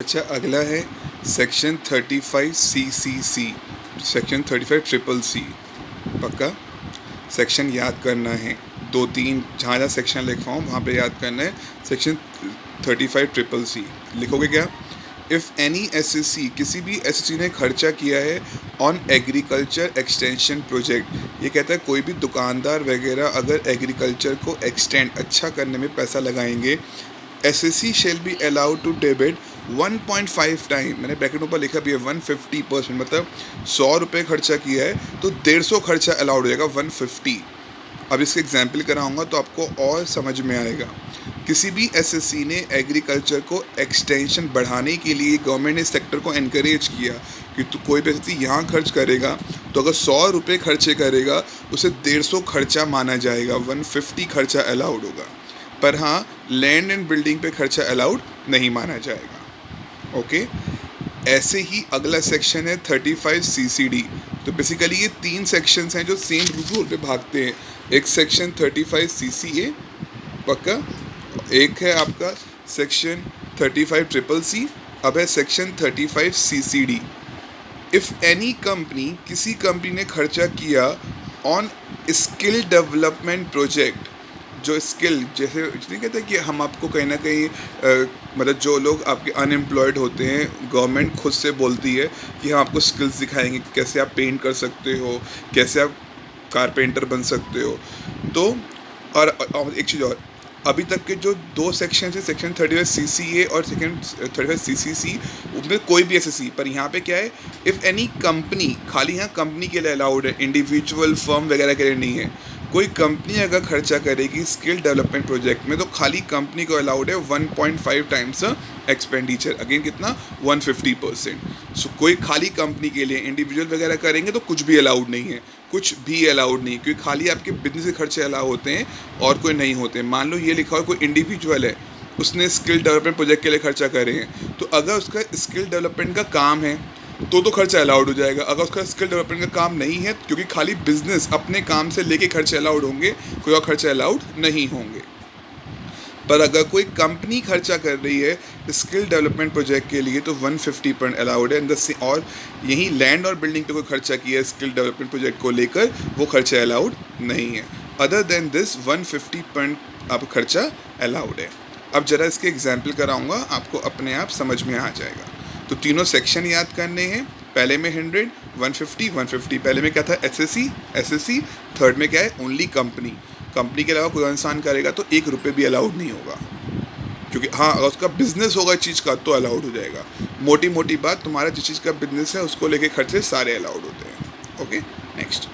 अच्छा, अगला है section 35 CCC, section 35 triple C. पक्का सेक्शन याद करना है, 2-3 जहाँ जहाँ सेक्शन लिखा हूँ वहाँ पे याद करना है। सेक्शन 35 ट्रिपल सी लिखोगे क्या? इफ़ एनी SSC, किसी भी SSC ने खर्चा किया है ऑन एग्रीकल्चर एक्सटेंशन प्रोजेक्ट, ये कहता है कोई भी दुकानदार वगैरह अगर एग्रीकल्चर को एक्सटेंड अच्छा करने में पैसा लगाएंगे, SSC shall be allowed to debit 1.5 time, मैंने ब्रैकेट ऊपर लिखा भी है 150%, मतलब 100 रुपये खर्चा किया है तो 150 खर्चा अलाउड हो जाएगा 150। अब इसके एग्जाम्पल कराऊंगा तो आपको और समझ में आएगा। किसी भी SSC ने एग्रीकल्चर को एक्सटेंशन बढ़ाने के लिए गवर्नमेंट ने सेक्टर को एनकरेज किया कि तो कोई भी SSC यहाँ खर्च करेगा तो अगर 100 रुपये खर्चे करेगा उसे 150 खर्चा माना जाएगा, 150 खर्चा अलाउड होगा। पर हाँ, लैंड एंड बिल्डिंग पे खर्चा अलाउड नहीं माना जाएगा। ओके, ऐसे ही अगला सेक्शन है 35 CCD। तो बेसिकली ये 3 सेक्शंस हैं जो सेम रूल पे भागते हैं। एक सेक्शन 35 CCA, पक्का, एक है आपका सेक्शन 35 ट्रिपल सी, अब है section 35 CCD। If any company, किसी कंपनी ने खर्चा किया ऑन स्किल डेवलपमेंट प्रोजेक्ट, जो स्किल, जैसे नहीं कहते कि हम आपको कहीं ना कहीं मतलब जो लोग आपके अनएम्प्लॉयड होते हैं, गवर्नमेंट खुद से बोलती है कि हम आपको स्किल्स सिखाएंगे, कैसे आप पेंट कर सकते हो, कैसे आप कारपेंटर बन सकते हो। तो और एक चीज़ और, अभी तक के जो 2 सेक्शन है, सेक्शन 35 CCA और सेक्शन 35 CCC, उसमें कोई भी SSC, पर यहाँ पे क्या है, इफ़ एनी कंपनी, खाली यहाँ कंपनी के लिए अलाउड है, इंडिविजुअल फर्म वगैरह के लिए नहीं है। कोई कंपनी अगर खर्चा करेगी स्किल डेवलपमेंट प्रोजेक्ट में तो खाली कंपनी को अलाउड है 1.5 टाइम्स एक्सपेंडिचर, अगेन कितना, 150%। सो कोई खाली कंपनी के लिए, इंडिविजुअल वगैरह करेंगे तो कुछ भी अलाउड नहीं है, कुछ भी अलाउड नहीं, क्योंकि खाली आपके बिजनेस के खर्चे अलाउ होते हैं और कोई नहीं होते। मान लो ये लिखा हो कोई इंडिविजुअल है, उसने स्किल डेवलपमेंट प्रोजेक्ट के लिए खर्चा करे हैं, तो अगर उसका स्किल डेवलपमेंट का काम है तो खर्चा अलाउड हो जाएगा। अगर उसका स्किल डेवलपमेंट का काम नहीं है, क्योंकि खाली बिजनेस अपने काम से लेके खर्चे अलाउड होंगे, कोई और खर्चे अलाउड नहीं होंगे। पर अगर कोई कंपनी खर्चा कर रही है स्किल डेवलपमेंट प्रोजेक्ट के लिए तो 150% अलाउड है। और यहीं लैंड और बिल्डिंग पे कोई खर्चा किया है स्किल डेवलपमेंट प्रोजेक्ट को लेकर, वो खर्चा अलाउड नहीं है। अदर देन दिस 150% अब खर्चा अलाउड है। अब जरा इसके एग्जाम्पल कराऊंगा, आपको अपने आप समझ में आ जाएगा। तो तीनों सेक्शन याद करने हैं। पहले में 100, 150, 150। पहले में क्या था, SSC। थर्ड में क्या है, ओनली कंपनी। कंपनी के अलावा कोई और इंसान करेगा तो 1 रुपये भी अलाउड नहीं होगा, क्योंकि हाँ अगर उसका बिजनेस होगा इस चीज़ का तो अलाउड हो जाएगा। मोटी मोटी बात, तुम्हारा जिस चीज़ का बिजनेस है उसको लेके खर्चे सारे अलाउड होते हैं। Okay, next.